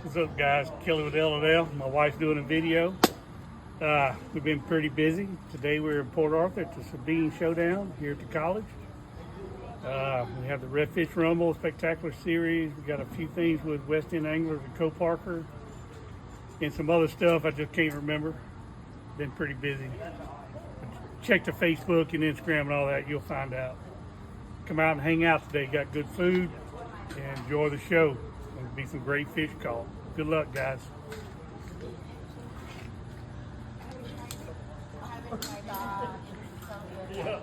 What's up, guys? Kelly with L&L. My wife's doing a video. We've been pretty busy. Today we're in Port Arthur at the Sabine Showdown here at the college. We have the Redfish Rumble Spectacular Series. We got a few things with West End Anglers and Co-Parker and some other stuff I just can't remember. Been pretty busy. Check the Facebook and Instagram and all that. You'll find out. Come out and hang out today. Got good food and enjoy the show. There'll be some great fish caught. Good luck, guys. Yeah.